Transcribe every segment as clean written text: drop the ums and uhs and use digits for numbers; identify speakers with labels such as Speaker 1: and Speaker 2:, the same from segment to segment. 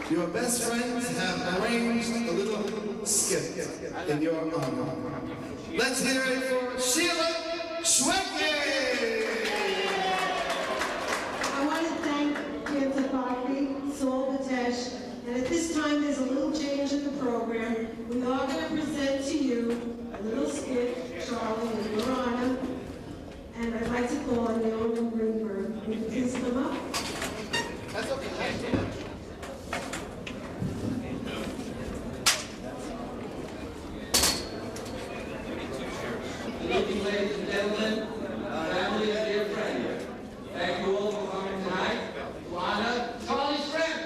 Speaker 1: Your best friends have arranged a little skit in your honor. Let's hear it for Sheila Shrem.
Speaker 2: I want to thank SAUL, BETESH, and at this time there's a little change in the program. We are going to present to you a little skit, Charlie, in your honor, and I'd like to call on Naomi Greenberg. Will you please come up?
Speaker 1: That's okay.
Speaker 3: Good evening, ladies and gentlemen, family and dear friends. Thank you all for coming tonight to honor Charlie Shrem.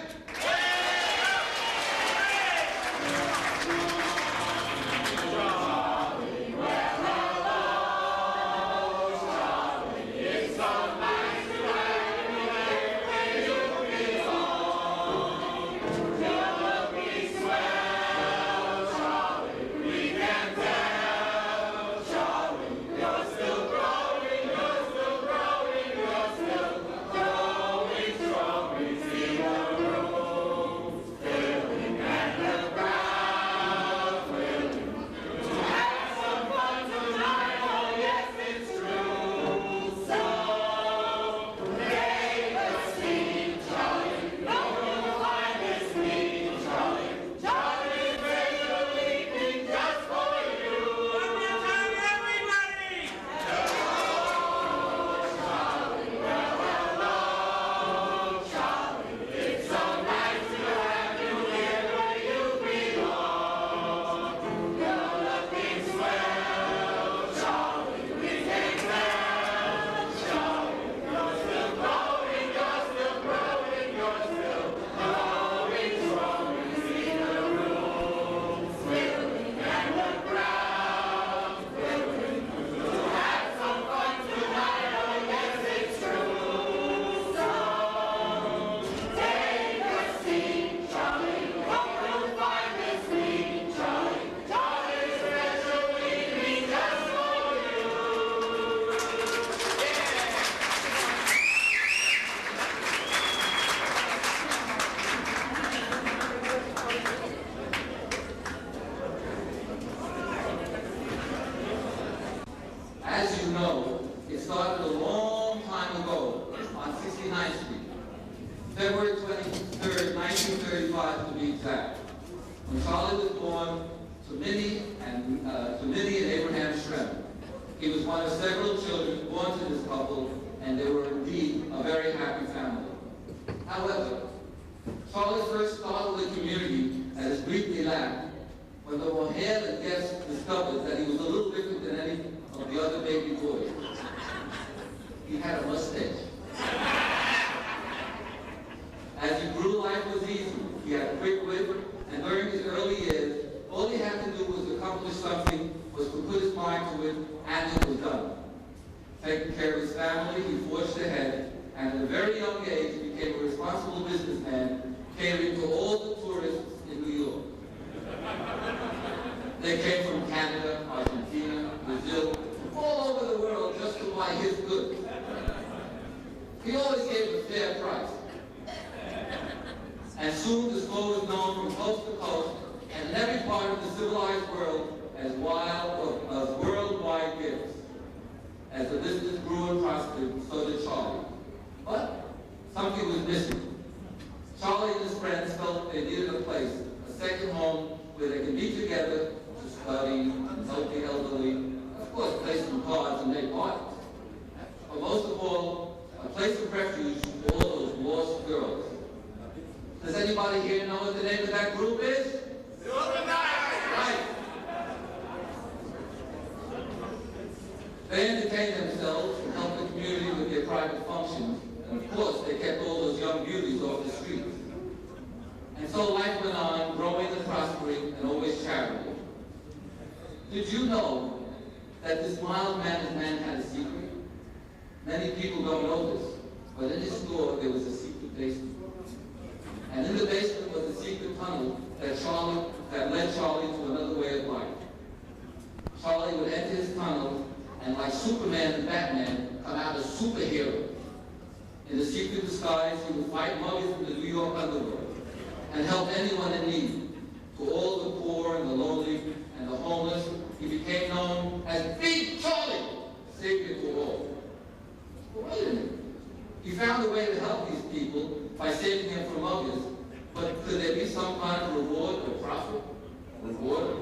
Speaker 3: As you know, it started a long time ago on 69th Street, February 23rd, 1935 to be exact, when Charlie was born to Minnie and Abraham Shrem. He was one of several children born to this couple, and they were indeed a very happy family. However, Charlie first startled the community at his briefly laughed when the well-hairless guests discovered that he was a little different than any of the other baby boys. He had a mustache. As he grew, life was easy. He had a quick wit, and during his early years, all he had to do was accomplish something, was to put his mind to it, and it was done. Taking care of his family, he forged ahead, and at a very young age, he became a responsible businessman, catering to all the tourists in New York. They came from Canada, Argentina, Brazil, all over the world just to buy his goods. He always gave a fair price. And soon the store was known from coast to coast and in every part of the civilized world as worldwide gifts. As the business grew and prospered, so did Charlie. But something was missing. Charlie and his friends felt they needed a place, a second home where they could be together to study, consult the elderly, of course, play some cards and make parties. But most of all, a place of refuge for all those lost girls. Does anybody here know what the name of that group is? The Organizers! Right. They entertained themselves and helped the community with their private functions. And of course, they kept all those young beauties off the streets. And so life went on, growing and prospering, and always charitable. Did you know that this mild-mannered man had a secret? Many people don't know this, but in his store there was a secret basement. And in the basement was a secret tunnel that led Charlie to another way of life. Charlie would enter his tunnel, and like Superman and Batman, come out a superhero. In the secret disguise, he would fight muggers in the New York underworld. and help anyone in need. To all the poor and the lonely and the homeless, he became known as Big Charlie, savior to all. But wait a minute. He found a way to help these people by saving them from others, but could there be some kind of reward or profit? Reward?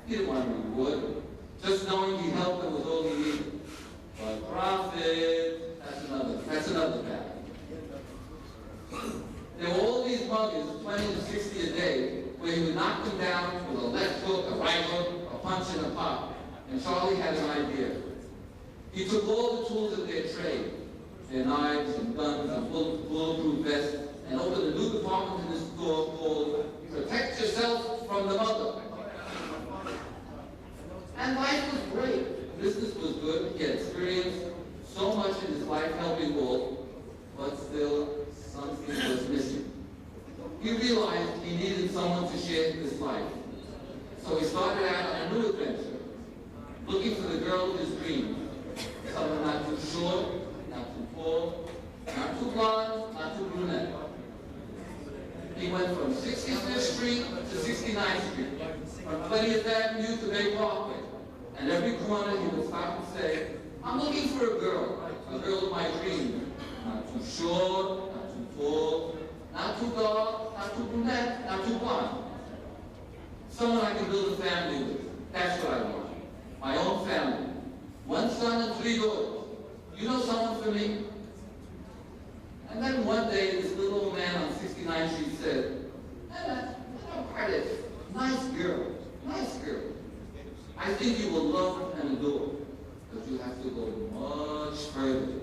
Speaker 3: He didn't want a reward. Just knowing he helped them was all he needed. But profit, that's another battle. There were all these muggers, 20 to 60 a day, where he would knock them down with a left hook, a right hook, a punch, and a pop. And Charlie had an idea. He took all the tools of their trade, their knives and guns and bulletproof vests, and opened a new department in the store called Protect Yourself from the Mugger. And life was great. Business was good. He had experienced so much in his life helping all, but still something was missing. He realized he needed someone to share his life. So he started out on a new adventure, looking for the girl of his dreams. Someone not too short, not too tall, not too blonde, not too brunette. He went from 65th Street to 69th Street, from 20th Avenue to Bay Parkway. And every corner he would stop and say, I'm looking for a girl of my dreams. Not too short, not too tall, not too dark, not too brunette, not too blonde. Someone I can build a family with. That's what I want. My own family. 1 son and 3 daughters. You know someone for me? And then one day, this little old man on 69th Street said, nice girl, nice girl. I think you will love and adore, but you have to go much further.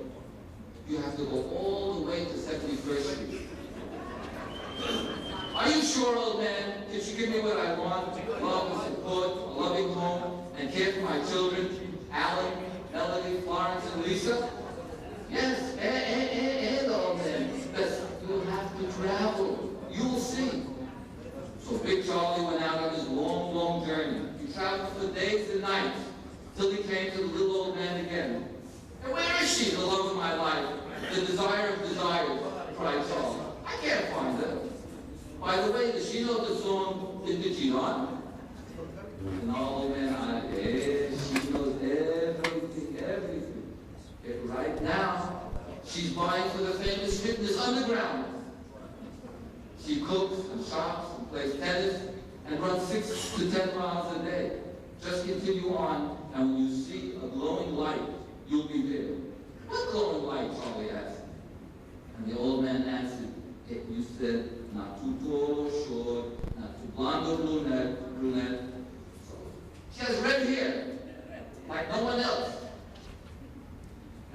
Speaker 3: You have to go all the way to 71st Street. Are you sure, old man? Can you give me what I want? Love and support, a loving home, and care for my children, Alan, Melody, Florence, and Lisa? Yes, and old man. You'll have to travel. You'll see. So Big Charlie went out on his long, long journey. He traveled for days and nights, till he came to the little old man again. And where is she, the love of my life? The desire of desires, cried Charlie. I can't find her. By the way, does she know the song, Did She Not? No, man, she knows everything. Right now, she's buying for the famous fitness underground. She cooks and shops and plays tennis and runs 6 to 10 miles a day. Just continue on, and when you see a glowing light, you'll be there. What glowing light? Charlie asked. And the old man answered, you said, not too tall or short, not too blonde or brunette. She has red hair, like no one else.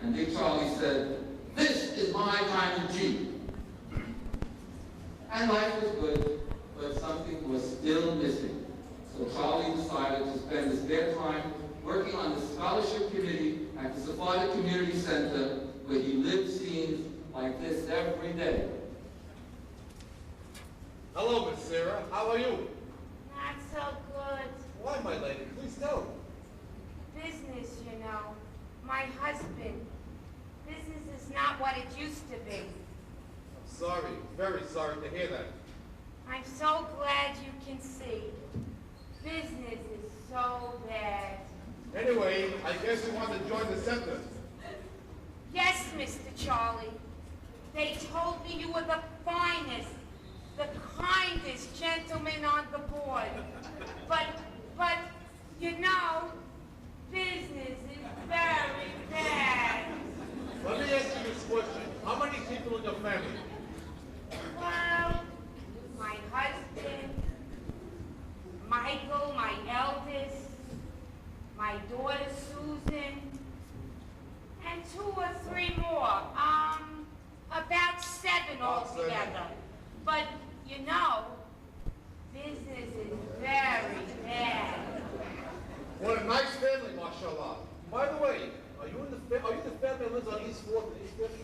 Speaker 3: And Big Charlie said, this is my kind of Jeep. And life was good, but something was still missing. So Charlie decided to spend his spare time working on the scholarship committee at the Sephardic Community Center, where he lived scenes like this every day.
Speaker 4: Hello, Miss Sarah. How are you?
Speaker 5: Not so good.
Speaker 4: Why, my lady? Please tell.
Speaker 5: Business, you know. My husband. Business is not what it used to be.
Speaker 4: I'm sorry. Very sorry to hear that.
Speaker 5: I'm so glad you can see. Business is so bad.
Speaker 4: Anyway, I guess you want to join the center.
Speaker 5: Yes, Mr. Charlie. They told me you were the finest, the kindest gentleman on the board. But, you know, business is very bad.
Speaker 4: Let me ask you this question. How many people in your family?
Speaker 5: Well, my husband, Michael, my eldest, my daughter Susan, and 2 or 3 more. About 7 altogether. But, you know, business is very bad.
Speaker 4: What a nice family, mashallah. By the way, are you the family that lives on East 4th and East 5th?